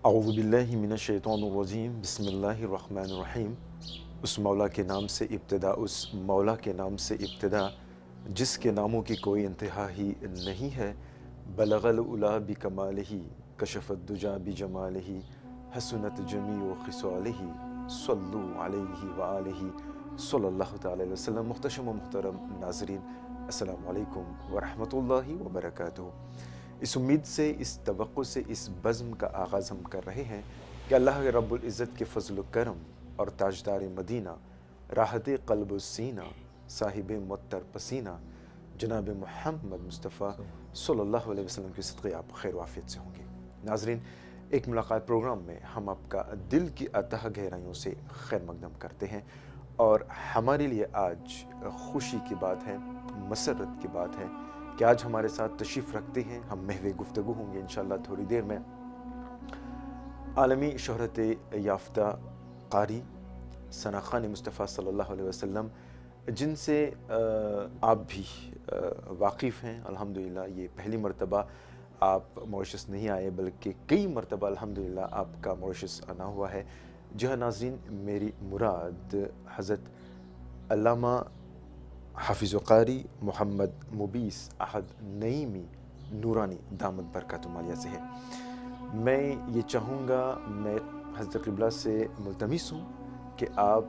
اعوذ باللہ من الشیطان الرجیم بسم اللہ الرحمن الرحیم۔ اس مولا کے نام سے ابتدا، اس مولا کے نام سے ابتدا جس کے ناموں کی کوئی انتہا ہی نہیں ہے۔ بلغ العلا بکمالہ، کشف الدجا بجمالہ، حسنت جمیع خصالہ، صلو علیہ وآلہ صلی اللہ تعالی علیہ وسلم۔ محتشم و محترم ناظرین، السلام علیکم ورحمۃ اللہ وبرکاتہ۔ اس امید سے، اس توقع سے اس بزم کا آغاز ہم کر رہے ہیں کہ اللہ رب العزت کے فضل و کرم اور تاجدار مدینہ، راحت قلب و سینہ، صاحب معطر پسینہ جناب محمد مصطفیٰ صلی اللہ علیہ وسلم کے صدقے آپ خیر و عافیت سے ہوں گے۔ ناظرین، ایک ملاقات پروگرام میں ہم آپ کا دل کی اتہ گہرائیوں سے خیر مقدم کرتے ہیں، اور ہمارے لیے آج خوشی کی بات ہے، مسرت کی بات ہے کہ آج ہمارے ساتھ تشریف رکھتے ہیں۔ ہم محو گفتگو ہوں گے انشاءاللہ تھوڑی دیر میں عالمی شہرت یافتہ قاری ثنا خوان مصطفیٰ صلی اللہ علیہ وسلم، جن سے آپ بھی واقف ہیں الحمدللہ۔ یہ پہلی مرتبہ آپ ماریشس نہیں آئے، بلکہ کئی مرتبہ الحمدللہ آپ کا ماریشس آنا ہوا ہے۔ جی ہاں ناظرین، میری مراد حضرت علامہ حافظ و قاری محمد مبیس احد نعیمی نورانی دامت برکاتہ عالیہ سے ہے۔ میں یہ چاہوں گا، میں حضرت قبلہ سے ملتمس ہوں کہ آپ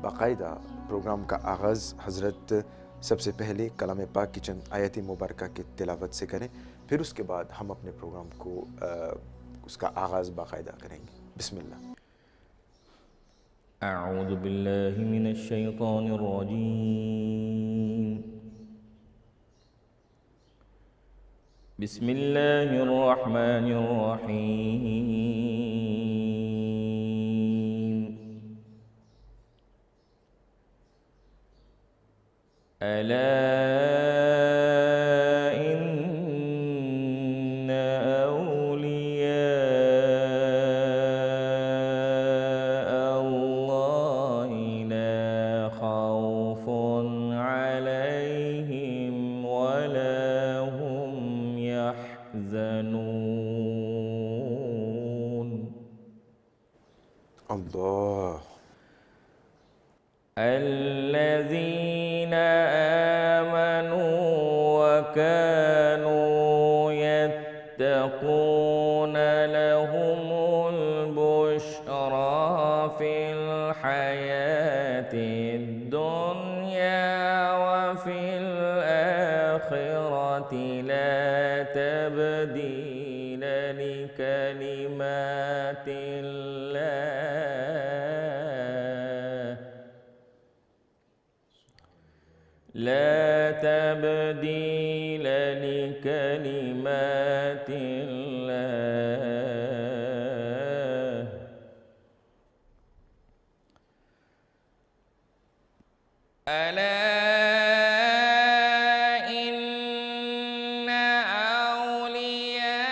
باقاعدہ پروگرام کا آغاز حضرت سب سے پہلے کلام پاک کی چند آیت مبارکہ کی تلاوت سے کریں، پھر اس کے بعد ہم اپنے پروگرام کو اس کا آغاز باقاعدہ کریں گے۔ بسم اللہ۔ اعوذ باللہ من الشیطان الرجیم، بسم اللہ الرحمن الرحیم۔ الا ان اولیاء اللہ لا خوف علیہم ولا هم يحزنون۔ اللہ۔ الذين آمنوا وكانوا يتقون لهم البشرى في الحياة الدنيا وفي الآخرة لا تبديل لكلمات الله، لا تبديل لكلمات الله، ألا إن أولياء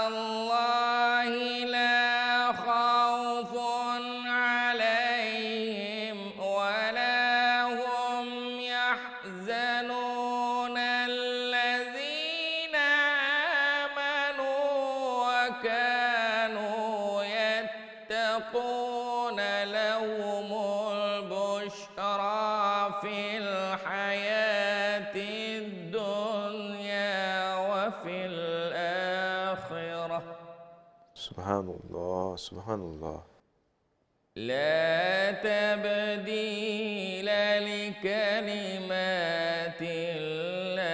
الله لا خوف عليهم ولا هم يحزنون، الذين آمنوا وكانوا يتقون لهم البشرى في الحياة الدنيا وفي الآخرة سبحان اللہ، سبحان اللہ۔ لا تبديل لكلمات الله،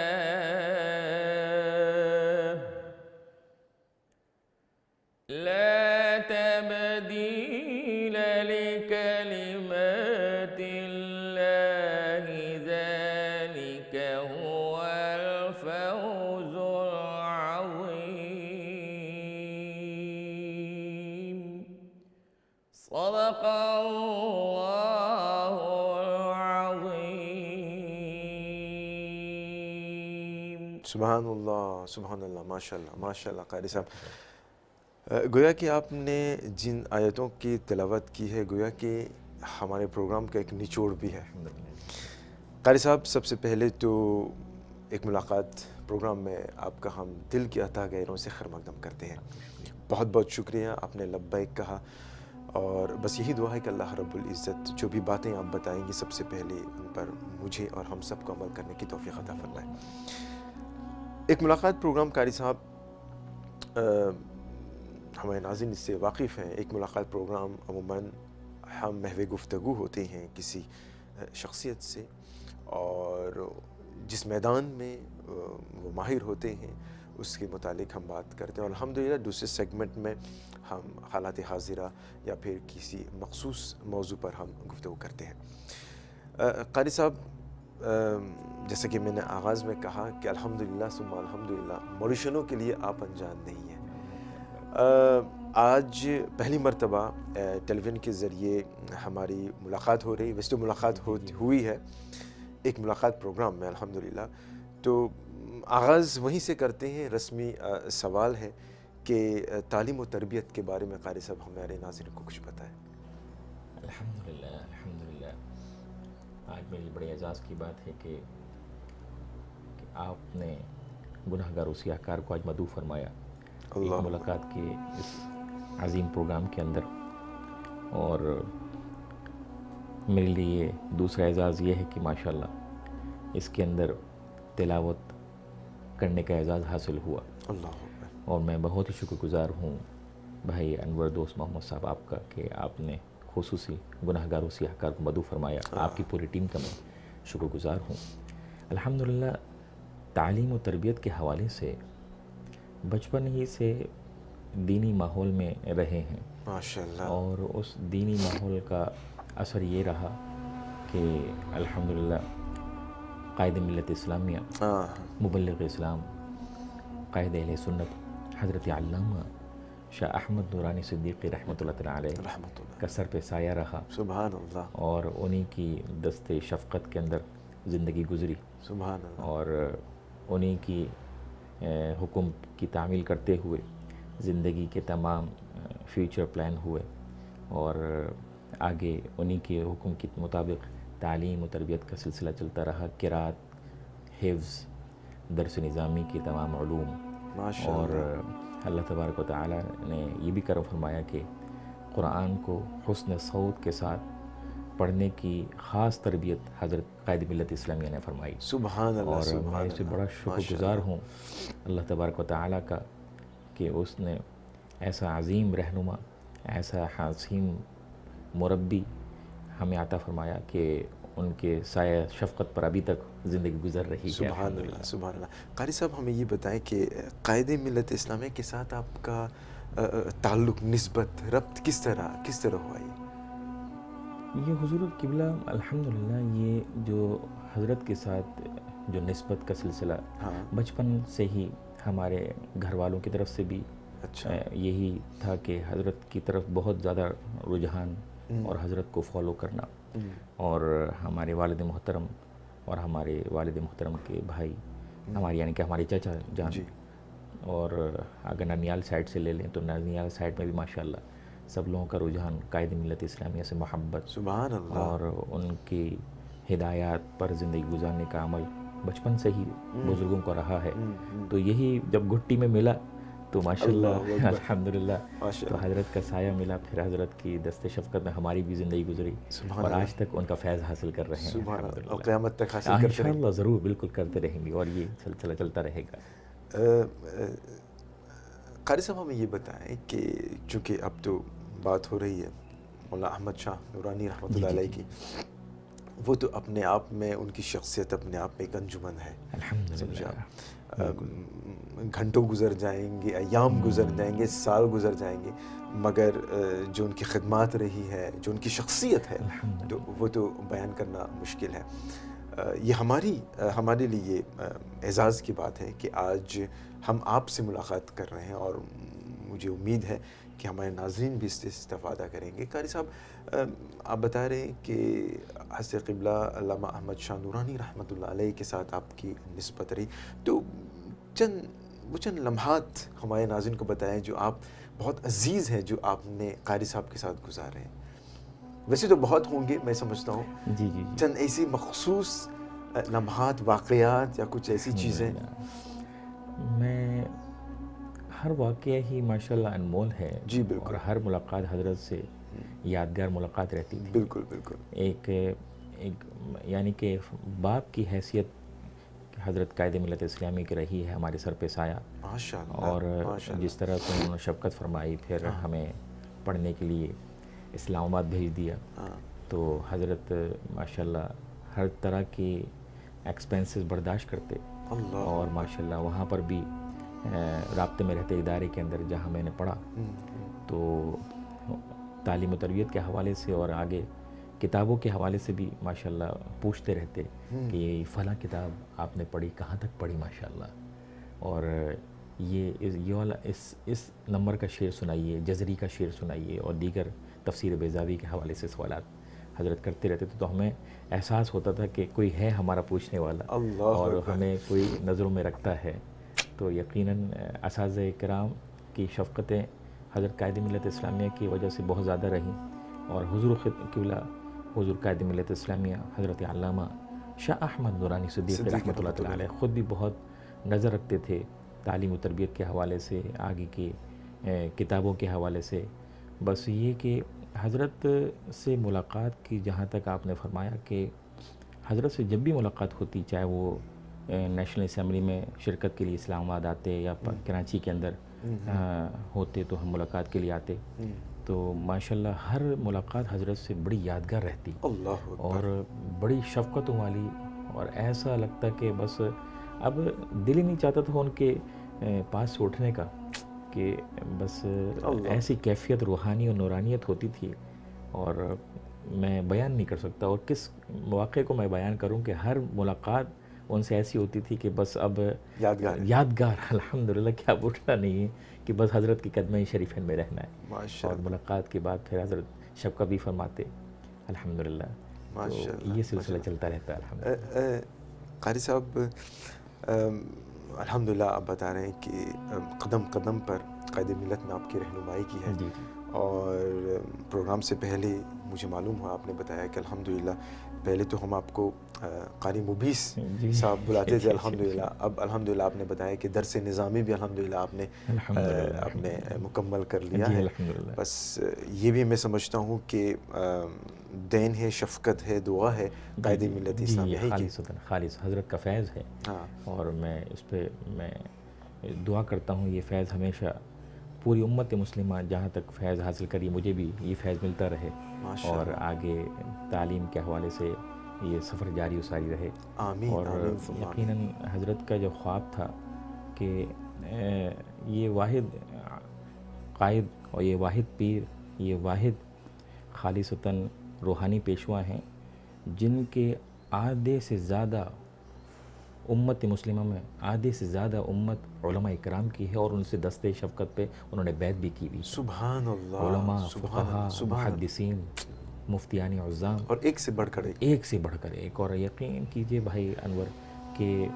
لا تبديل لكلمات الله، ذلك هو الفوز العظيم۔ صدق الله العظيم۔ سبحان اللہ، سبحان اللہ، ماشاء اللہ، ماشاء اللہ۔ قاری صاحب، گویا کہ آپ نے جن آیتوں کی تلاوت کی ہے، گویا کہ ہمارے پروگرام کا ایک نچوڑ بھی ہے۔ قاری صاحب، سب سے پہلے تو ایک ملاقات پروگرام میں آپ کا ہم دل کی عطا گہروں سے خیر مقدم کرتے ہیں. بہت بہت شکریہ، آپ نے لبیک کہا، اور بس یہی دعا ہے کہ اللہ رب العزت جو بھی باتیں آپ بتائیں گی سب سے پہلے ان پر مجھے اور ہم سب کو عمل کرنے کی توفیق عطا فرمائے. ایک ملاقات پروگرام قاری صاحب، ہمارے ناظرین اس سے واقف ہیں. ایک ملاقات پروگرام عموماً ہم محو گفتگو ہوتے ہیں کسی شخصیت سے، اور جس میدان میں وہ ماہر ہوتے ہیں اس کے متعلق ہم بات کرتے ہیں. اور الحمدللہ دوسرے سیگمنٹ میں ہم حالات حاضرہ یا پھر کسی مخصوص موضوع پر ہم گفتگو کرتے ہیں. قاری صاحب، جیسا کہ میں نے آغاز میں کہا کہ الحمدللہ ثم الحمدللہ موریشنوں کے لیے آپ انجان نہیں ہیں. آج پہلی مرتبہ ٹیلی ویژن کے ذریعے ہماری ملاقات ہو رہی، ویسے تو ملاقات ہوئی ہے ایک ملاقات پروگرام میں الحمدللہ. تو آغاز وہیں سے کرتے ہیں. رسمی سوال ہے کہ تعلیم و تربیت کے بارے میں قاری صاحب ہمارے ناظرین کو کچھ بتائیں. الحمدللہ آج میری بڑے اعزاز کی بات ہے کہ آپ نے گناہ گار و سیاہ کار کو آج مدعو فرمایا ایک ملاقات کے اس عظیم پروگرام کے اندر. اور میرے لیے دوسرا اعزاز یہ ہے کہ ماشاءاللہ اس کے اندر تلاوت کرنے کا اعزاز حاصل ہوا. اور میں بہت ہی شکر گزار ہوں بھائی انور دوست محمد صاحب آپ کا کہ آپ نے خصوصی گناہ گار و سیاہ کار کو مدعو فرمایا. آپ کی پوری ٹیم کا میں شکر گزار ہوں. الحمدللہ تعلیم و تربیت کے حوالے سے بچپن ہی سے دینی ماحول میں رہے ہیں ماشاءاللہ، اور اس دینی ماحول کا اثر یہ رہا کہ الحمدللہ قائد ملت اسلامیہ، مبلغ اسلام، قائد اہل سنت حضرت علامہ شاہ احمد نورانی صدیقی رحمۃ اللہ تعالی علیہ کا سر پہ سایہ رہا. سبحان اللہ. اور انہی کی دست شفقت کے اندر زندگی گزری. سبحان اللہ. اور انہی کی حکم کی تعمیل کرتے ہوئے زندگی کے تمام فیوچر پلان ہوئے، اور آگے انہی کے حکم کے مطابق تعلیم و تربیت کا سلسلہ چلتا رہا. قرات، حفظ، درس نظامی کی تمام علوم. اور اللہ تبارک و تعالی نے یہ بھی کرم فرمایا کہ قرآن کو حسن صوت کے ساتھ پڑھنے کی خاص تربیت حضرت قائد ملت اسلامیہ نے فرمائی. سبحان اللہ. اور میں اس سے بڑا شکر گزار ہوں اللہ تبارک و تعالی کا کہ اس نے ایسا عظیم رہنما، ایسا حسین مربی ہمیں عطا فرمایا کہ ان کے سایہ شفقت پر ابھی تک زندگی گزر رہی ہے. سبحان اللہ. سبحان اللہ. قاری صاحب ہمیں یہ بتائیں کہ قائد ملت اسلامیہ کے ساتھ آپ کا تعلق، نسبت، ربط کس طرح ہوا؟ یہ حضور قبلہ الحمدللہ یہ جو حضرت کے ساتھ جو نسبت کا سلسلہ بچپن سے ہی ہمارے گھر والوں کی طرف سے بھی یہی تھا کہ حضرت کی طرف بہت زیادہ رجحان اور حضرت کو فالو کرنا. اور ہمارے والد محترم اور ہمارے والد محترم کے بھائی، ہمارے یعنی کہ ہمارے چچا جان، اور اگر ننیال سائڈ سے لے لیں تو ننیال سائڈ میں بھی ماشاءاللہ سب لوگوں کا رجحان قائد ملت اسلامیہ سے محبت، سبحان اللہ، اور ان کی ہدایات پر زندگی گزارنے کا عمل بچپن سے ہی بزرگوں کو رہا ہے. تو یہی جب گھٹی میں ملا تو ماشاءاللہ الحمدللہ تو حضرت کا سایہ ملا، پھر حضرت کی دست شفقت میں ہماری بھی زندگی گزری، اور آج تک ان کا فیض حاصل کر رہے ہیں الحمدللہ. اور قیامت تک حاصل کرتے رہیں گے انشاءاللہ. ضرور، بالکل کرتے رہیں گے، اور یہ سلسلہ چلتا رہے گا. قاری صاحب ہمیں یہ بتائیں کہ چونکہ اب تو بات ہو رہی ہے مولانا احمد شاہ نورانی رحمۃ اللہ علیہ کی، وہ تو اپنے آپ میں ان کی شخصیت اپنے آپ میں ایک انجمن ہے. الحمدللہ. گھنٹوں گزر جائیں گے، ایام گزر جائیں گے، سال گزر جائیں گے، مگر جو ان کی خدمات رہی ہے، جو ان کی شخصیت ہے، تو وہ تو بیان کرنا مشکل ہے. یہ ہمارے لیے اعزاز کی بات ہے کہ آج ہم آپ سے ملاقات کر رہے ہیں، اور مجھے امید ہے کہ ہمارے ناظرین بھی اس سے استفادہ کریں گے. قاری صاحب آپ بتا رہے ہیں کہ حضرت قبلہ علامہ احمد شاہ نورانی رحمۃ اللہ علیہ کے ساتھ آپ کی نسبت رہی، تو چند لمحات ہمارے ناظرین کو بتائیں جو آپ بہت عزیز ہیں، جو آپ نے قاری صاحب کے ساتھ گزارے ہیں. ویسے تو بہت ہوں گے میں سمجھتا ہوں، جی. چند ایسی مخصوص لمحات, واقعات یا کچھ ایسی چیزیں؟ میں ہر واقعہ ہی ماشاءاللہ انمول ہے جی بالکل. اور ہر ملاقات حضرت سے یادگار ملاقات رہتی تھی. بالکل بالکل. ایک یعنی کہ باپ کی حیثیت حضرت قائد ملت اسلامی کی رہی ہے ہمارے سر پہ سایہ. ماشاءاللہ. اور جس طرح سے انہوں نے شفقت فرمائی, پھر ہمیں پڑھنے کے لیے اسلام آباد بھیج دیا, تو حضرت ماشاءاللہ ہر طرح کی ایکسپینسز برداشت کرتے اور ماشاءاللہ وہاں پر بھی رابطے میں رہتے ادارے کے اندر جہاں میں نے پڑھا. تو تعلیم و تربیت کے حوالے سے اور آگے کتابوں کے حوالے سے بھی ماشاءاللہ پوچھتے رہتے کہ یہ فلاں کتاب آپ نے پڑھی, کہاں تک پڑھی ماشاءاللہ, اور یہ والا اس نمبر کا شعر سنائیے, جزری کا شعر سنائیے, اور دیگر تفسیر بیضاوی کے حوالے سے سوالات حضرت کرتے رہتے تھے. تو ہمیں احساس ہوتا تھا کہ کوئی ہے ہمارا پوچھنے والا اور ہمیں کوئی نظروں میں رکھتا ہے. تو یقیناً اساتذہ کرام کی شفقتیں حضرت قائد ملت اسلامیہ کی وجہ سے بہت زیادہ رہیں, اور حضور قبلہ حضور قائد ملت اسلامیہ حضرت علامہ شاہ احمد نورانی صدیق رحمۃ اللہ تعالیٰ علیہ خود بھی بہت نظر رکھتے تھے تعلیم و تربیت کے حوالے سے, آگے کی کتابوں کے حوالے سے. بس یہ کہ حضرت سے ملاقات کی جہاں تک آپ نے فرمایا کہ حضرت سے جب بھی ملاقات ہوتی, چاہے وہ نیشنل اسمبلی میں شرکت کے لیے اسلام آباد آتے یا کراچی کے اندر ہوتے تو ہم ملاقات کے لیے آتے, تو ماشاءاللہ ہر ملاقات حضرت سے بڑی یادگار رہتی اور بڑی شفقتوں والی, اور ایسا لگتا کہ بس اب دل ہی نہیں چاہتا تھا ان کے پاس سے اٹھنے کا, کہ بس ایسی کیفیت روحانی اور نورانیت ہوتی تھی, اور میں بیان نہیں کر سکتا. اور کس واقعے کو میں بیان کروں کہ ہر ملاقات ان سے ایسی ہوتی تھی کہ بس اب یادگار الحمدللہ کیا اٹھنا نہیں ہے, کہ بس حضرت کی قدمہ شریفین میں رہنا ہے. اور ملاقات کے بعد پھر حضرت شفقت بھی فرماتے الحمدللہ. تو یہ سلسلہ چلتا رہتا ہے الحمدللہ. قاری صاحب الحمدللہ آپ بتا رہے ہیں کہ قدم قدم پر قائد ملت نے آپ کی رہنمائی کی ہے. اور پروگرام سے پہلے مجھے معلوم ہوا, آپ نے بتایا کہ الحمدللہ پہلے تو ہم آپ کو قاری مبیس صاحب بلاتے تھے الحمدللہ, اب الحمدللہ آپ نے بتایا کہ درس نظامی بھی الحمدللہ آپ نے مکمل کر لیا ہے. بس یہ بھی میں سمجھتا ہوں کہ دین ہے, شفقت ہے, دعا ہے قائد ملت اسلامیہ کی, خالص حضرت کا فیض ہے. اور میں اس پہ میں دعا کرتا ہوں یہ فیض ہمیشہ پوری امت مسلمہ جہاں تک فیض حاصل کری, مجھے بھی یہ فیض ملتا رہے, اور آگے تعلیم کے حوالے سے یہ سفر جاری و ساری رہے. اور یقیناً حضرت کا جو خواب تھا کہ یہ واحد قائد اور یہ واحد پیر, یہ واحد خالصتاً روحانی پیشوا ہیں جن کے آدھے سے زیادہ امت مسلمہ میں آدھے سے زیادہ امت علماء اکرام کی ہے, اور ان سے دستے شفقت پہ انہوں نے بیعت بھی کی ہوئی. سبحان اللہ. علماء, فقہاء, محدثین, مفتیان عظام, اور ایک سے بڑھ کر ایک. اور یقین کیجئے بھائی انور کہ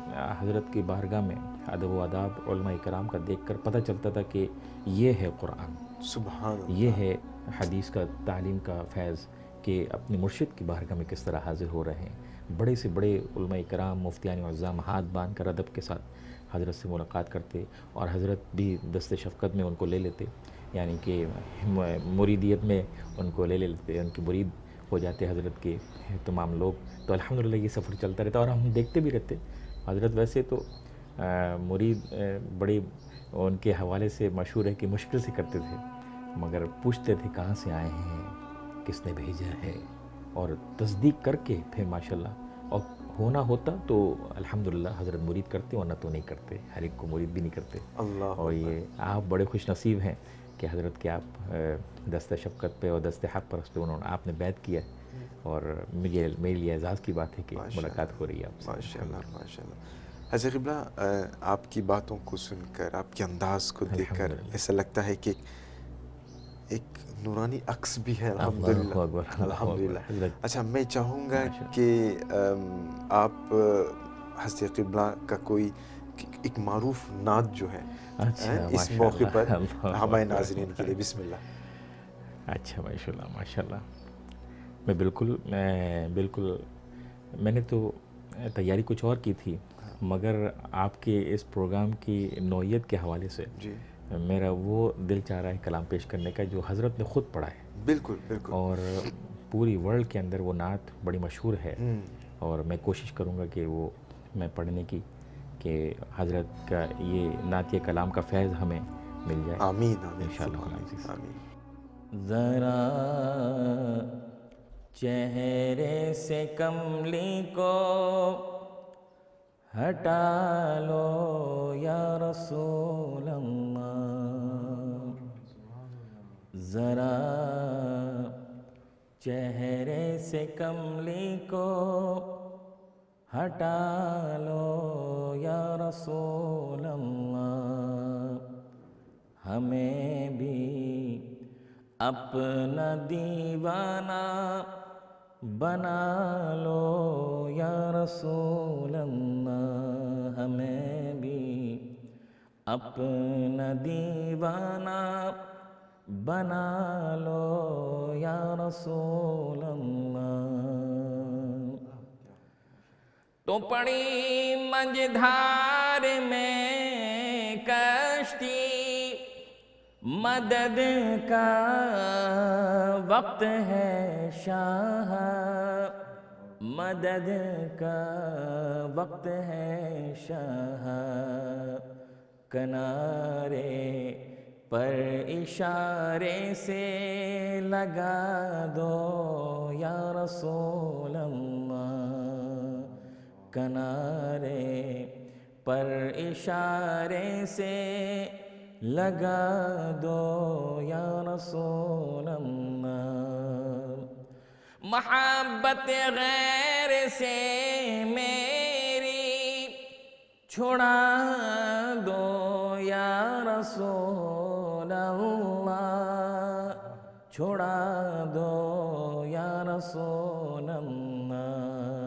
حضرت کی بارگاہ میں ادب و آداب علماء اکرام کا دیکھ کر پتہ چلتا تھا کہ یہ ہے قرآن, سبحان اللہ, یہ ہے حدیث کا تعلیم کا فیض, کہ اپنے مرشد کی بارگاہ میں کس طرح حاضر ہو رہے ہیں. بڑے سے بڑے علماء کرام, مفتیان عظام ہاتھ باندھ کر ادب کے ساتھ حضرت سے ملاقات کرتے, اور حضرت بھی دست شفقت میں ان کو لے لیتے, یعنی کہ مریدیت میں ان کو لے لیتے, ان کی مرید ہو جاتے حضرت کے تمام لوگ. تو الحمدللہ یہ سفر چلتا رہتا, اور ہم دیکھتے بھی رہتے. حضرت ویسے تو مرید بڑے ان کے حوالے سے مشہور ہے کہ مشکل سے کرتے تھے, مگر پوچھتے تھے کہاں سے آئے ہیں, کس نے بھیجا ہے, اور تصدیق کر کے پھر ماشاءاللہ, اور ہونا ہوتا تو الحمدللہ حضرت مرید کرتے, ورنہ تو نہیں کرتے, ہر ایک کو مرید بھی نہیں کرتے. اور یہ آپ بڑے خوش نصیب ہیں کہ حضرت کے آپ دست شفقت پہ اور دست حق پرست پہ آپ نے بیعت کیا, اور میرے لیے اعزاز کی بات ہے کہ ملاقات ہو رہی ہے آپ سے. ماشاءاللہ. حضرت قبلہ آپ کی باتوں کو سن کر, آپ کے انداز کو دیکھ کر ایسا لگتا ہے کہ ایک نورانی عکس بھی ہے الحمدللہ. اچھا, میں چاہوں گا کہ آپ حضرت قبلہ کا کوئی ایک معروف نعت جو ہے اس موقع پر ہمارے ناظرین کے لیے, بسم اللہ. اچھا, ماشاءاللہ. میں بالکل میں نے تو تیاری کچھ اور کی تھی، مگر آپ کے اس پروگرام کی نوعیت کے حوالے سے جی میرا وہ دل چاہ رہا ہے کلام پیش کرنے کا جو حضرت نے خود پڑھا ہے، بالکل بالکل. اور پوری ورلڈ کے اندر وہ نعت بڑی مشہور ہے، اور میں کوشش کروں گا کہ وہ میں پڑھنے کی، کہ حضرت کا یہ نعت کلام کا فیض ہمیں مل جائے آمین آمین انشاءاللہ آمین العزیز۔ آمین. ذرا چہرے سے کملی کو ہٹا لو یا رسول اللہ، ذرا چہرے سے کملی کو ہٹا لو یا رسول اللہ، ہمیں بھی اپنا دیوانہ بنا لو یا رسول اللہ، ہمیں بھی اپنا دیوانہ بنا لو یا رسول اللہ۔ تو پڑی مجھدھار میں کشتی، مدد کا وقت ہے شاہ، مدد کا وقت ہے شاہ، کنارے پر اشارے سے لگا دو یا رسول اللہ، کنارے پر اشارے سے لگا دو یا رسول اللہ، محبت غیر سے میری چھڑا دو یا رسول اللہ، چھڑا دو یا رسول اللہ،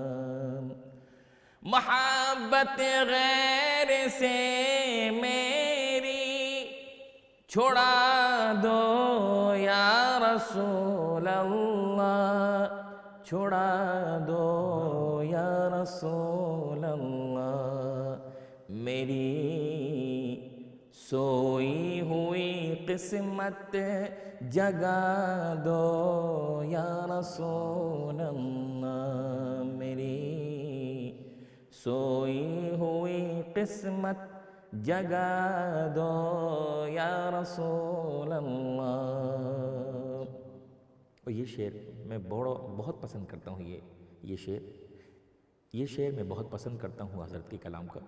محبت غیر سے میری چھڑا دو یا رسول اللہ، چھڑا دو یا رسول اللہ، میری سوئی ہوئی قسمت جگا دو یا رسول اللہ، میری سوئی ہوئی قسمت جگا دو یا رسول اللہ۔ اور یہ شعر میں بہت پسند کرتا ہوں، یہ شعر میں بہت پسند کرتا ہوں حضرت کے کلام کا۔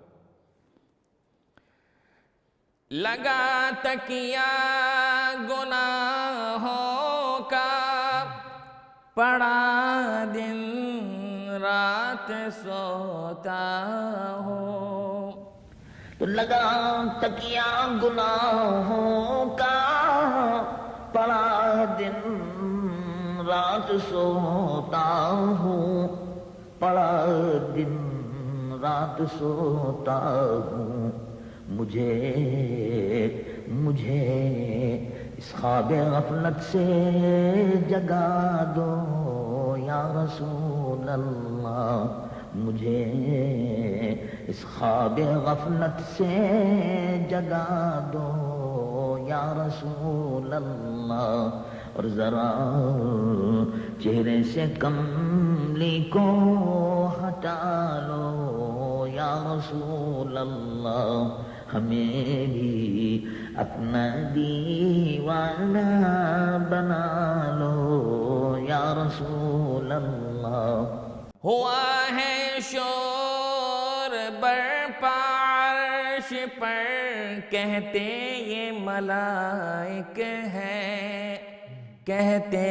لگا تکیا گناہوں کا، پڑا دن رات سوتا ہوں، تو لگا تکیا گناہوں کا، پڑا دن رات سوتا ہوں، پڑا دن رات سوتا ہوں، مجھے اس خواب غفلت سے جگا دو یا رسول اللہ، مجھے اس خواب غفلت سے جگا دو یا رسول اللہ، اور ذرا چہرے سے کملی کو ہٹا لو یا رسول اللہ، ہمیں بھی اپنا دیوانہ بنا لو یا رسول اللہ۔ ہوا ہے شور برپا عرش پر، کہتے یہ ملائک ہیں، کہتے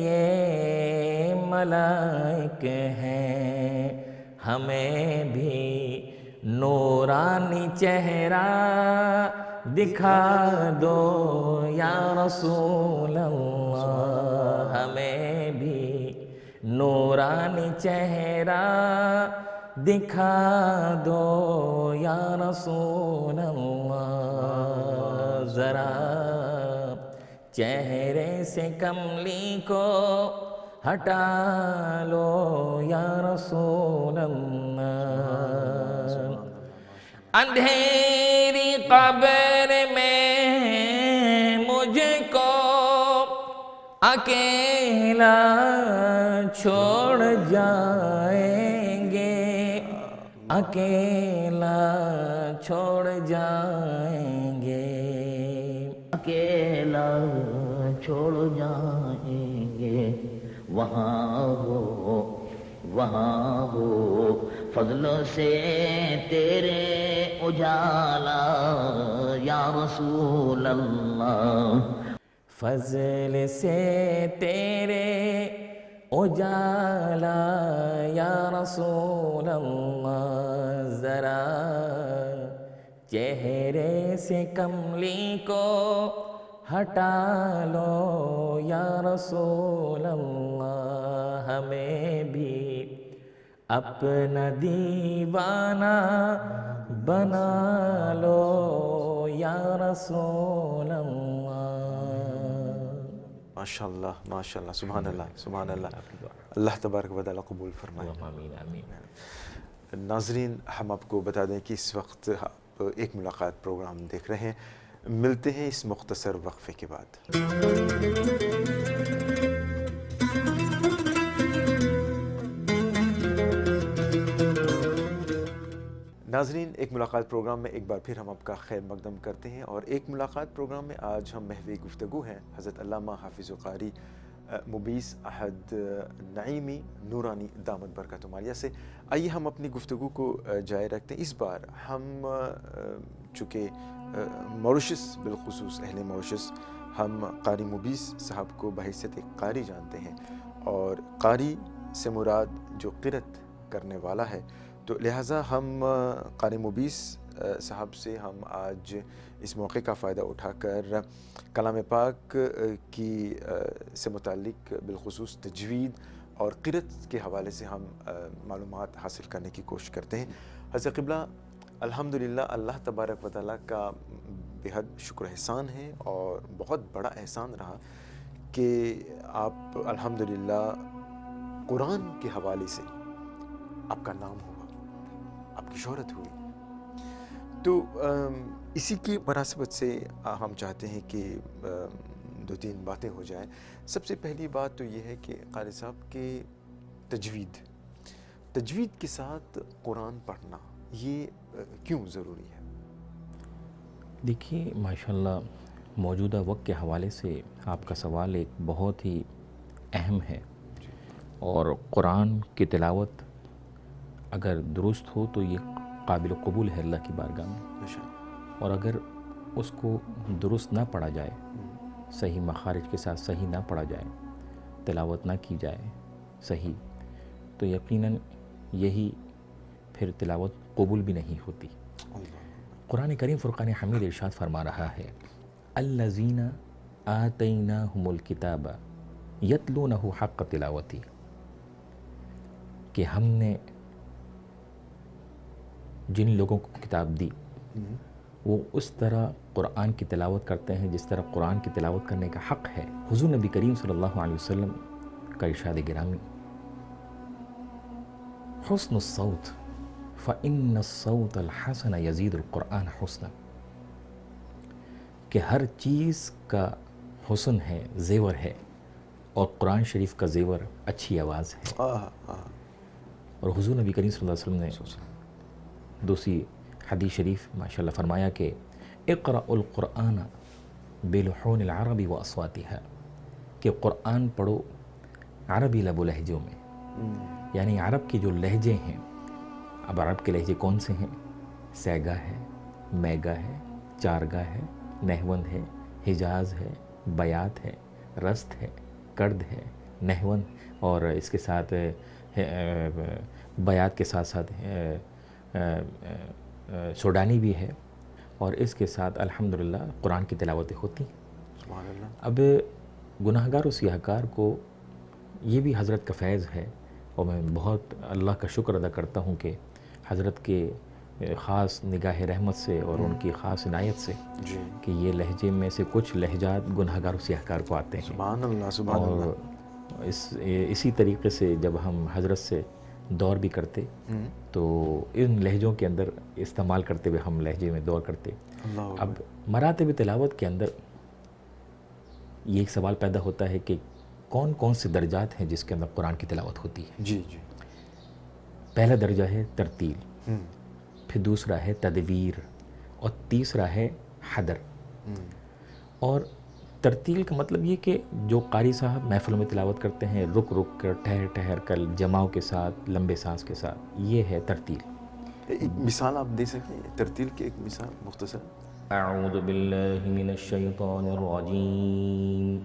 یہ ملائک ہیں، ہمیں بھی نورانی چہرہ دکھا دو یا رسول اللہ، ہمیں بھی نورانی چہرہ دکھا دو یا رسول اللہ، ذرا چہرے سے کملی کو ہٹا لو یا رسول اللہ، اندھیری قبر میں مجھ کو اکیلا چھوڑ جائیں گے، اکیلا چھوڑ جائیں گے، اکیلا چھوڑ جائیں گے، وہاں ہو فضل سے تیرے اجالا یا رسول اللہ، فضل سے تیرے اجالا یا رسول اللہ، ذرا چہرے سے کملی کو ہٹا لو یا رسول اللہ، ہمیں بھی اپنا دیوانہ بنا لو یا رسول اللہ۔ ماشاءاللہ سبحان اللہ، اللہ تبارک و تعالیٰ قبول فرمائے۔ آمین آمین۔ ناظرین، ہم آپ کو بتا دیں کہ اس وقت آپ ایک ملاقات پروگرام دیکھ رہے ہیں، ملتے ہیں اس مختصر وقفے کے بعد۔ ناظرین، ایک ملاقات پروگرام میں ایک بار پھر ہم آپ کا خیر مقدم کرتے ہیں، اور ایک ملاقات پروگرام میں آج ہم محو گفتگو ہیں حضرت علامہ حافظ القاری مبیس احد نعیمی نورانی دامت برکاتہ عالیہ سے۔ آئیے ہم اپنی گفتگو کو جاری رکھتے ہیں۔ اس بار ہم چونکہ موریشس، بالخصوص اہل موریشس، ہم قاری مبیس صاحب کو بحیثیت ایک قاری جانتے ہیں، اور قاری سے مراد جو قرأت کرنے والا ہے، تو لہٰذا ہم قاری مبیس صاحب سے ہم آج اس موقع کا فائدہ اٹھا کر کلام پاک کی سے متعلق بالخصوص تجوید اور قرأت کے حوالے سے ہم معلومات حاصل کرنے کی کوشش کرتے ہیں۔ حضرت قبلہ، الحمدللہ اللہ تبارک و تعالیٰ کا بےحد شکر احسان ہے، اور بہت بڑا احسان رہا کہ آپ الحمدللہ قرآن کے حوالے سے آپ کا نام ہوا، آپ کی شہرت ہوئی۔ تو اسی کی مناسبت سے ہم چاہتے ہیں کہ دو تین باتیں ہو جائیں۔ سب سے پہلی بات تو یہ ہے کہ قاری صاحب کے تجوید کے ساتھ قرآن پڑھنا یہ کیوں ضروری ہے؟ دیکھیے ماشاءاللہ، موجودہ وقت کے حوالے سے آپ کا سوال ایک بہت ہی اہم ہے، اور قرآن کی تلاوت اگر درست ہو تو یہ قابل قبول ہے اللہ کی بارگاہ میں، اور اگر اس کو درست نہ پڑھا جائے، صحیح مخارج کے ساتھ صحیح نہ پڑھا جائے، تلاوت نہ کی جائے صحیح، تو یقیناً یہی پھر تلاوت قبول بھی نہیں ہوتی۔ قرآن کریم فرقان حمید ارشاد فرما رہا ہے، الذین آتیناہم الکتاب یتلونہ حق تلاوتی، کہ ہم نے جن لوگوں کو کتاب دی وہ اس طرح قرآن کی تلاوت کرتے ہیں جس طرح قرآن کی تلاوت کرنے کا حق ہے۔ حضور نبی کریم صلی اللہ علیہ وسلم کا ارشاد گرامی، حسن الصوت فإن الصوت الحسن یزید القرآن حسنا، کہ ہر چیز کا حسن ہے، زیور ہے، اور قرآن شریف کا زیور اچھی آواز ہے۔ اور حضور نبی کریم صلی اللہ علیہ وسلم نے دوسری حدیث شریف ماشاءاللہ فرمایا کہ اقرأ القرآن بلحون العرب واصواتها، کہ قرآن پڑھو عربی لب و لہجوں میں، یعنی عرب کے جو لہجے ہیں۔ اب عرب کے لہجے کون سے ہیں؟ سیگا ہے، میگا ہے، چارگا ہے، نحوند ہے، حجاز ہے، بیات ہے، رست ہے، کرد ہے، نحوند، اور اس کے ساتھ بیات کے ساتھ ساتھ سوڈانی بھی ہے، اور اس کے ساتھ الحمدللہ قرآن کی تلاوتیں ہوتی ہیں۔ اب گناہ گار و سیاہ کار کو یہ بھی حضرت کا فیض ہے، اور میں بہت اللہ کا شکر ادا کرتا ہوں کہ حضرت کے خاص نگاہ رحمت سے اور ان کی خاص عنایت سے کہ یہ لہجے میں سے کچھ لہجات گناہ گار و سیاہ کار کو آتے ہیں۔ سبحان اللہ، سبحان اللہ۔ اور اسی طریقے سے جب ہم حضرت سے دور بھی کرتے تو ان لہجوں کے اندر استعمال کرتے ہوئے ہم لہجے میں دور کرتے. اب مراتب تلاوت کے اندر یہ ایک سوال پیدا ہوتا ہے کہ کون کون سے درجات ہیں جس کے اندر قرآن کی تلاوت ہوتی ہے. جی جی. پہلا درجہ ہے ترتیل، پھر دوسرا ہے تدویر، اور تیسرا ہے حدر. اور ترتیل کا مطلب یہ کہ جو قاری صاحب محفلوں میں تلاوت کرتے ہیں رک رک کر، ٹھہر ٹھہر کر، جماؤں کے ساتھ، لمبے سانس کے ساتھ، یہ ہے ترتیل. ایک مثال آپ دے سکیں ترتیل کی، ایک مثال مختصر؟ اعوذ باللہ من الشیطان الرجیم،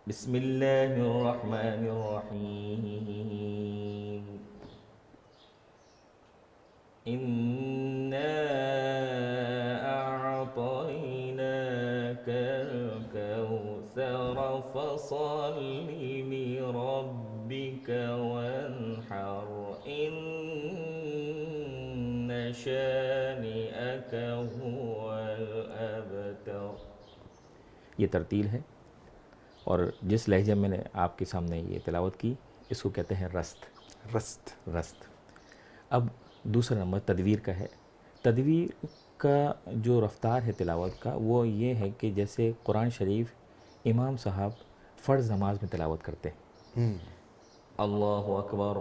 بسم اللہ الرحمن الرحیم، اِنَّا أعطيناك الكوثر فصل لربك وانحر إن شانئك هو الأبتر. یہ ترتیل ہے، اور جس لہجے میں نے آپ کے سامنے یہ تلاوت کی اس کو کہتے ہیں رست. رست. اب دوسرا نمبر تدویر کا ہے. تدویر کا جو رفتار ہے تلاوت کا وہ یہ ہے کہ جیسے قرآن شریف امام صاحب فرض نماز میں تلاوت کرتے ہیں. اللہ اکبر،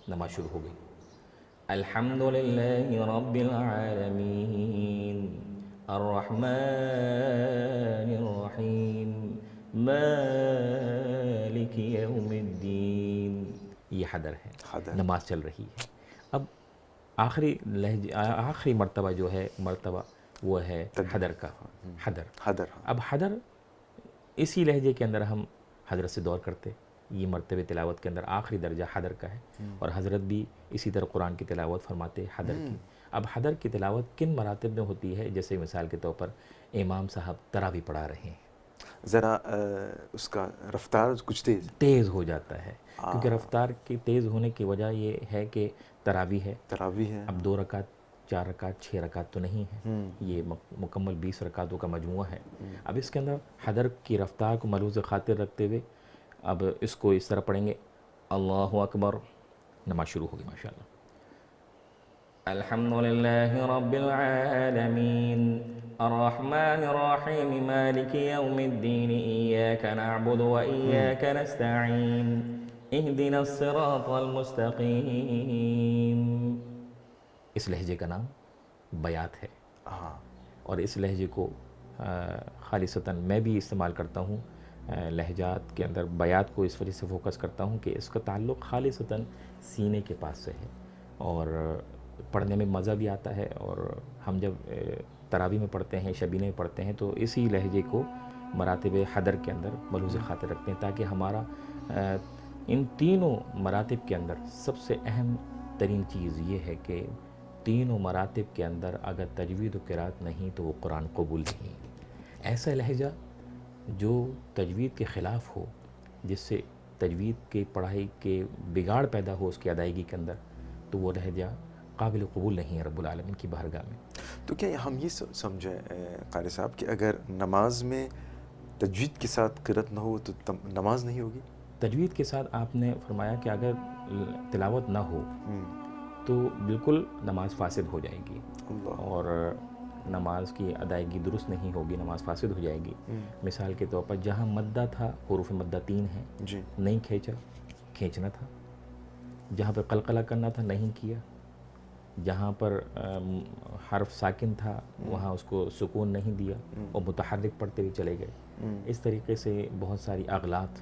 نماز شروع ہو گئی. الحمد للہ رب العالمین الرحمن الرحیم مالک یوم الدین. یہ حدر ہے، نماز چل رہی ہے. اب آخری مرتبہ جو ہے وہ ہے حدر کا. حدر. اب حدر اسی لہجے کے اندر ہم حضرت سے دور کرتے. یہ مرتبہ تلاوت کے اندر آخری درجہ حدر کا ہے، اور حضرت بھی اسی طرح قرآن کی تلاوت فرماتے حدر کی. اب حدر کی تلاوت کن مراتب میں ہوتی ہے؟ جیسے مثال کے طور پر امام صاحب تراویح پڑھا رہے ہیں، ذرا اس کا رفتار کچھ تیز ہو جاتا ہے، کیونکہ رفتار کی تیز ہونے کی وجہ یہ ہے کہ تراویح ہے. اب 2 رکعت 4 رکعت 6 رکعت تو نہیں ہے، یہ مکمل 20 رکعتوں کا مجموعہ ہے. اب اس کے اندر حدر کی رفتار کو ملحوظ خاطر رکھتے ہوئے اب اس کو اس طرح پڑھیں گے. اللہ اکبر، نماز شروع ہوگی ماشاءاللہ. الحمد للہ رب العالمین الرحمن الرحیم مالک یوم الدین ایاک نعبد و ایاک نستعین اہدنا الصراط المستقیم. اس لہجے کا نام بیات ہے، اور اس لہجے کو خالصتاً میں بھی استعمال کرتا ہوں. لہجات کے اندر بیات کو اس وجہ سے فوکس کرتا ہوں کہ اس کا تعلق خالصتاً سینے کے پاس سے ہے، اور پڑھنے میں مزہ بھی آتا ہے. اور ہم جب تراویح میں پڑھتے ہیں، شبینے میں پڑھتے ہیں، تو اسی لہجے کو مراتب حدر کے اندر ملحوظ خاطر رکھتے ہیں، تاکہ ہمارا ان تینوں مراتب کے اندر سب سے اہم ترین چیز یہ ہے کہ تینوں مراتب کے اندر اگر تجوید و قرات نہیں تو وہ قرآن قبول نہیں. ایسا لہجہ جو تجوید کے خلاف ہو، جس سے تجوید کی پڑھائی کے بگاڑ پیدا ہو اس کی ادائیگی کے اندر، تو وہ لہجہ قابل قبول نہیں ہے رب العالمین کی بارگاہ میں. تو کیا ہم یہ سمجھیں قاری صاحب کہ اگر نماز میں تجوید کے ساتھ قرات نہ ہو تو نماز نہیں ہوگی؟ تجوید کے ساتھ آپ نے فرمایا کہ اگر تلاوت نہ ہو تو بالکل نماز فاسد ہو جائے گی، اور نماز کی ادائیگی درست نہیں ہوگی، نماز فاسد ہو جائے گی. مثال کے طور پر جہاں مدہ تھا، حروف مدہ 3 ہیں، نہیں کھینچنا تھا. جہاں پر قلقلہ کرنا تھا نہیں کیا. جہاں پر حرف ساکن تھا وہاں اس کو سکون نہیں دیا اور متحرک پڑھتے ہوئے چلے گئے. اس طریقے سے بہت ساری اغلاط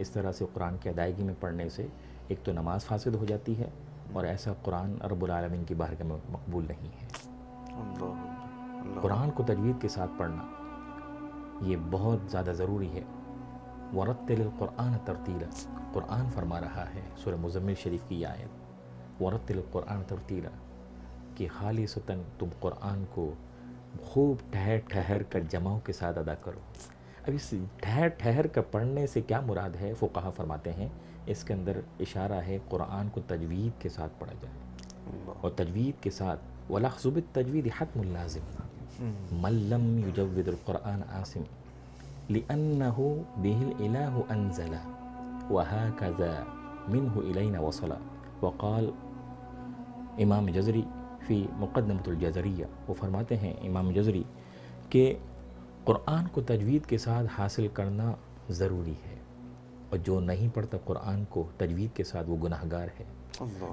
اس طرح سے قرآن کی ادائیگی میں پڑھنے سے ایک تو نماز فاسد ہو جاتی ہے، اور ایسا قرآن رب العالمین کی بارگاہ میں مقبول نہیں ہے. قرآن کو تجوید کے ساتھ پڑھنا یہ بہت زیادہ ضروری ہے. ورتل القرآن ترتیلا، قرآن فرما رہا ہے سورہ مزمل شریف کی یہ آیت، ورتل القرآن ترتیلا، کہ خالصتاً تم قرآن کو خوب ٹھہر ٹھہر کر جماؤں کے ساتھ ادا کرو. اب اس ٹھہر ٹھہر کر پڑھنے سے کیا مراد ہے؟ فقہا فرماتے ہیں اس کے اندر اشارہ ہے قرآن کو تجوید کے ساتھ پڑھا جائے، اور تجوید کے ساتھ وَلَخْذُ بِالتَّجْوِيدِ حَتْمٌ لَازِمٌ مَنْ لَمْ يُجَوِّدُ الْقُرْآنَ عَاصِمٌ لِأَنَّهُ بِهِ الْإِلَهُ أَنزَلَ وَهَكَذَا منہ الینا وصلا. وقال امام جزری فی مقدمۃ الجزریہ، وہ فرماتے ہیں امام جزری کہ قرآن کو تجوید کے ساتھ حاصل کرنا ضروری ہے، اور جو نہیں پڑھتا قرآن کو تجوید کے ساتھ وہ گناہ گار ہے.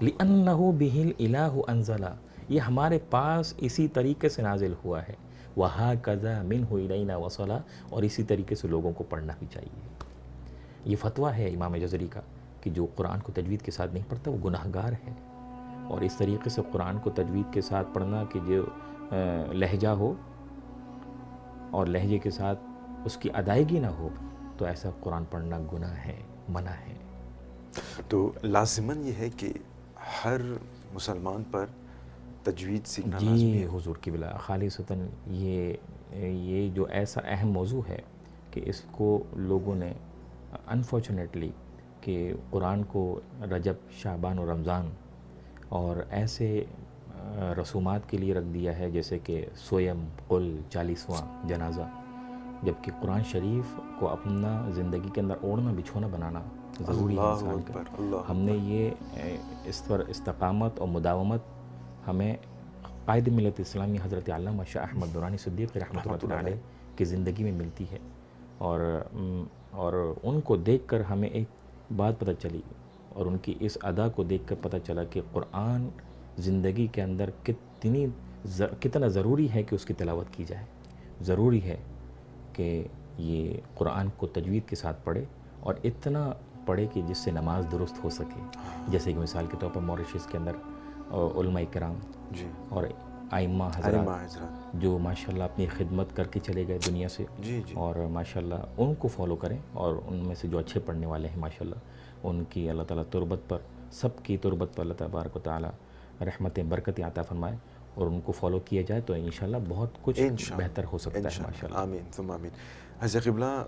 لِأَنَّهُ بِهِ الْإِلَٰهُ أَنزَلَ، یہ ہمارے پاس اسی طریقے سے نازل ہوا ہے. وَهَكَذَا مِنْهُ إِلَيْنَا وَصَلَ، اور اسی طریقے سے لوگوں کو پڑھنا بھی چاہیے. یہ فتویٰ ہے امام جزری کا کہ جو قرآن کو تجوید کے ساتھ نہیں پڑھتا وہ گناہ گار ہے. اور اس طریقے سے قرآن کو تجوید کے ساتھ پڑھنا کہ جو لہجہ ہو اور لہجے کے ساتھ اس کی ادائیگی نہ ہو، تو ایسا قرآن پڑھنا گناہ ہے، منع ہے. تو لازماً یہ ہے کہ ہر مسلمان پر تجوید سیکھنا لازمی جی ہے. حضور کی بلا خالصتاً یہ جو ایسا اہم موضوع ہے کہ اس کو لوگوں نے انفارچونیٹلی کہ قرآن کو رجب، شعبان و رمضان اور ایسے رسومات کے لیے رکھ دیا ہے جیسے کہ سویم، قل، 40واں جنازہ، جبکہ قرآن شریف کو اپنا زندگی کے اندر اوڑھنا بچھونا بنانا ضروری ہے اللہ انسان کا. اکبر، اللہ ہم نے یہ اس پر استقامت اور مداومت ہمیں قائد ملت اسلامی حضرت علامہ شاہ احمد درانی صدیق رحمۃ اللہ علیہ کی زندگی میں ملتی ہے. اور ان کو دیکھ کر ہمیں ایک بات پتہ چلی، اور ان کی اس ادا کو دیکھ کر پتہ چلا کہ قرآن زندگی کے اندر کتنا ضروری ہے کہ اس کی تلاوت کی جائے. ضروری ہے کہ یہ قرآن کو تجوید کے ساتھ پڑھے، اور اتنا پڑھے کہ جس سے نماز درست ہو سکے. جیسے کہ مثال کے طور پر موریشس کے اندر علماء کرام جی اور ائمہ حضرات جو ماشاءاللہ اپنی خدمت کر کے چلے گئے دنیا سے، جی جی اور ماشاءاللہ ان کو فالو کریں، اور ان میں سے جو اچھے پڑھنے والے ہیں ماشاءاللہ ان کی اللہ تعالیٰ تربت پر، سب کی تربت پر اللہ تبارک و تعالیٰ رحمتیں برکتیں عطا فرمائے، اور ان کو فالو کیا جائے تو انشاءاللہ بہت کچھ بہتر ہو سکتا ہے ماشاءاللہ. آمین ثم آمین. حضرت قبلہ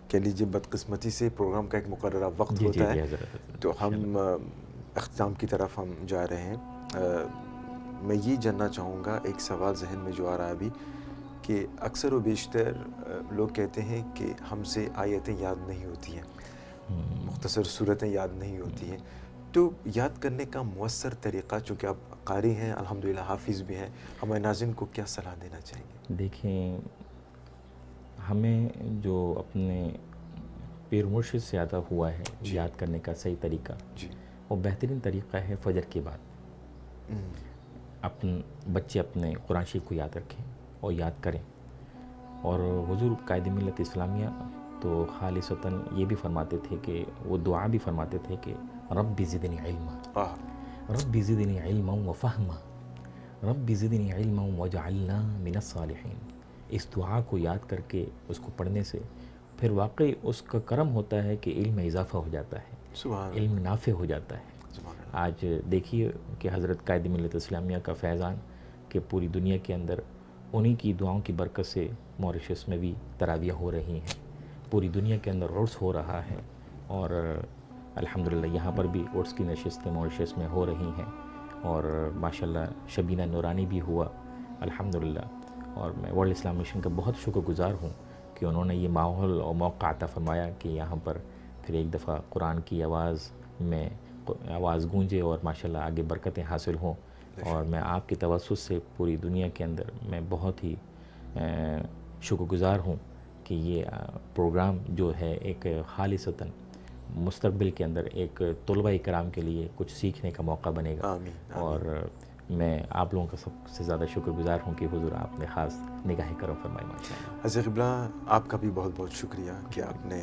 کہہ لیجیے بدقسمتی سے پروگرام کا ایک مقررہ وقت ہوتا ہے، تو ہم اختتام کی طرف ہم جا رہے ہیں. میں یہ جاننا چاہوں گا، ایک سوال ذہن میں جو آ رہا ہے ابھی، کہ اکثر و بیشتر لوگ کہتے ہیں کہ ہم سے آیتیں یاد نہیں ہوتی ہیں، مختصر صورتیں یاد نہیں ہوتی ہیں، تو یاد کرنے کا مؤثر طریقہ، چونکہ آپ قاری ہیں الحمدللہ، حافظ بھی ہیں، ہمارے ناظرین کو کیا صلاح دینا چاہیں گے؟ دیکھیں، ہمیں جو اپنے پیر مرشد سے عطا ہوا ہے یاد کرنے کا صحیح طریقہ، جی وہ بہترین طریقہ ہے فجر کے بعد. بچے اپنے قرآن شریف کو یاد رکھیں اور یاد کریں. اور حضور قائد ملت اسلامیہ تو خالصتاً یہ بھی فرماتے تھے کہ وہ دعا بھی فرماتے تھے کہ رب زدنی علما، رب زدنی علما وفہما، رب زدنی علما وجعلنا من الصالحین. اس دعا کو یاد کر کے اس کو پڑھنے سے پھر واقعی اس کا کرم ہوتا ہے کہ علم میں اضافہ ہو جاتا ہے، علم نافع ہو جاتا ہے. آج دیکھیے کہ حضرت قائد ملت اسلامیہ کا فیضان کہ پوری دنیا کے اندر انہی کی دعاؤں کی برکت سے موریشس میں بھی تراویح ہو رہی ہیں، پوری دنیا کے اندر عرس ہو رہا ہے، اور الحمدللہ یہاں پر بھی عرس کی نشستیں موریشس میں ہو رہی ہیں، اور ماشاءاللہ شبینہ نورانی بھی ہوا الحمدللہ. اور میں ورلڈ اسلام مشن کا بہت شکر گزار ہوں کہ انہوں نے یہ ماحول اور موقع عطا فرمایا کہ یہاں پر پھر ایک دفعہ قرآن کی آواز گونجے اور ماشاءاللہ آگے برکتیں حاصل ہوں. اور میں آپ کی توسط سے پوری دنیا کے اندر میں بہت ہی شکر گزار ہوں کہ یہ پروگرام جو ہے ایک خالصتاً مستقبل کے اندر ایک طلبہ کرام کے لیے کچھ سیکھنے کا موقع بنے گا. اور میں آپ لوگوں کا سب سے زیادہ شکر گزار ہوں کہ حضور آپ نے خاص نگاہ کرم فرمائی ماشاءاللہ. حضرت قبلہ آپ کا بھی بہت بہت شکریہ کہ آپ نے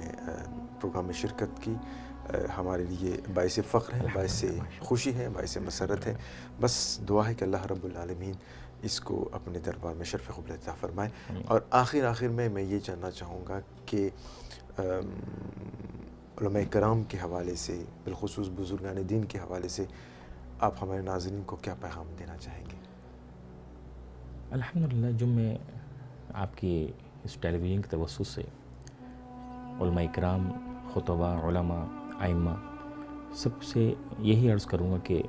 پروگرام میں شرکت کی. ہمارے لیے باعث فخر ہے، باعث خوشی ہے، باعث مسرت ہے. بس دعا ہے کہ اللہ رب العالمین اس کو اپنے دربار میں شرف قبول عطا فرمائے. اور آخر میں یہ جاننا چاہوں گا کہ علماء کرام کے حوالے سے، بالخصوص بزرگان دین کے حوالے سے آپ ہمارے ناظرین کو کیا پیغام دینا چاہیں گے؟ الحمدللہ، جو میں آپ کی اس ٹیلی ویژن کے توسط سے علماء کرام، خطباء، علماء، ائمہ سب سے یہی عرض کروں گا کہ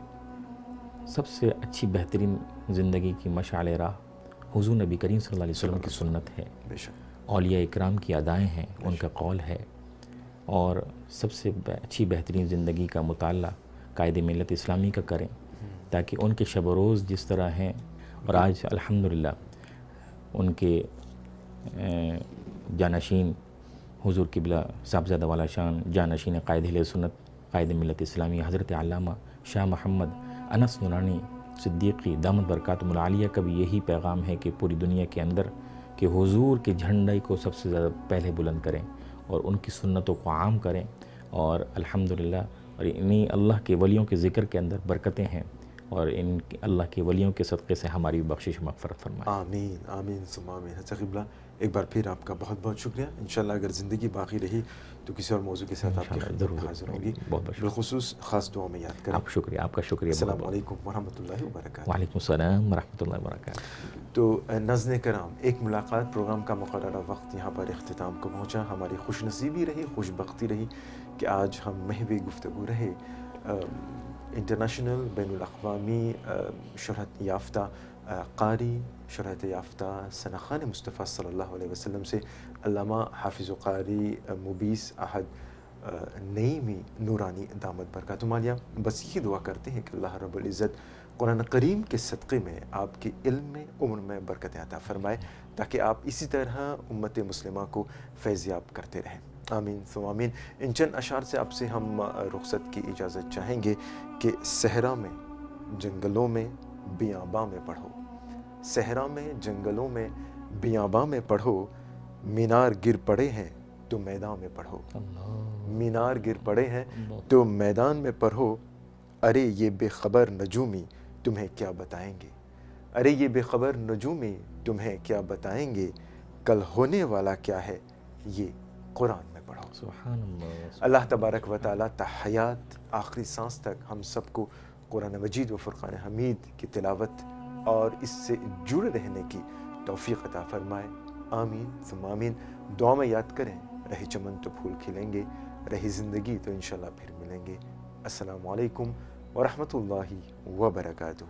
سب سے اچھی بہترین زندگی کی مشعل راہ حضور نبی کریم صلی اللہ علیہ وسلم کی سنت ہے، اولیاء اکرام کی ادائیں ہیں، ان کا قول ہے. اور سب سے اچھی بہترین زندگی کا مطالعہ قائد ملت اسلامی کا کریں، تاکہ ان کے شب و روز جس طرح ہیں، اور آج الحمدللہ ان کے جانشین حضور قبلہ صاحبزادہ والا شان جانشین قائد اہل سنت قائد ملت اسلامی حضرت علامہ شاہ محمد انس نورانی صدیقی دامت برکاتہم العالیہ کا بھی یہی پیغام ہے کہ پوری دنیا کے اندر کہ حضور کے جھنڈے کو سب سے زیادہ پہلے بلند کریں اور ان کی سنتوں کو عام کریں، اور الحمدللہ اور انہی اللہ کے ولیوں کے ذکر کے اندر برکتیں ہیں، اور ان اللہ کے ولیوں کے صدقے سے ہماری بخشش و مغفرت فرمائے۔ آمین آمین ثم آمین۔ حضرت قبلہ ایک بار پھر آپ کا بہت بہت شکریہ۔ انشاءاللہ اگر زندگی باقی رہی تو کسی اور موضوع کے ساتھ آپ کی خدمت میں حاضر ہوں گی، بہت بہت بالخصوص خاص دعاؤں میں یاد کریں۔ آپ شکریہ، آپ کا شکریہ۔ السلام علیکم ورحمۃ اللہ وبرکاتہ۔ وعلیکم السلام ورحمۃ اللہ وبرکاتہ۔ تو ناظرین کرام، ایک ملاقات پروگرام کا مقررہ وقت یہاں پر اختتام کو پہنچا۔ ہماری خوش نصیبی رہی، خوش بختی رہی کہ آج ہم محو گفتگو رہے انٹرنیشنل بین الاقوامی شہرت یافتہ قاری، شہرت یافتہ ثناخان مصطفیٰ صلی اللہ علیہ وسلم سے علامہ حافظ و قاری مبیس احد نعیمی نورانی دامت برکاتہم عالیہ۔ بس یہی دعا کرتے ہیں کہ اللہ رب العزت قرآن کریم کے صدقے میں آپ کے علم میں، عمر میں برکت عطا فرمائے، تاکہ آپ اسی طرح امت مسلمہ کو فیضیاب کرتے رہیں۔ آمین ثم آمین۔ ان چند اشعار سے آپ سے ہم رخصت کی اجازت چاہیں گے کہ صحرا میں، جنگلوں میں، بیاباں میں پڑھو، صحرا میں، جنگلوں میں، بیاباں میں پڑھو، مینار گر پڑے ہیں تو میدان میں پڑھو، مینار گر پڑے ہیں تو میدان میں پڑھو، ارے یہ بے خبر نجومی تمہیں کیا بتائیں گے، ارے یہ بے خبر نجومی تمہیں کیا بتائیں گے، کل ہونے والا کیا ہے یہ قرآن میں پڑھو۔ سبحان اللہ۔ اللہ تبارک و تعالیٰ تا حیات آخری سانس تک ہم سب کو قرآن مجید و فرقان حمید کی تلاوت اور اس سے جڑے رہنے کی توفیق عطا فرمائے۔ آمین ثم آمین۔ دعا میں یاد کریں، رہی چمن تو پھول کھلیں گے، رہی زندگی تو انشاءاللہ پھر ملیں گے۔ السلام علیکم ورحمۃ اللہ وبرکاتہ۔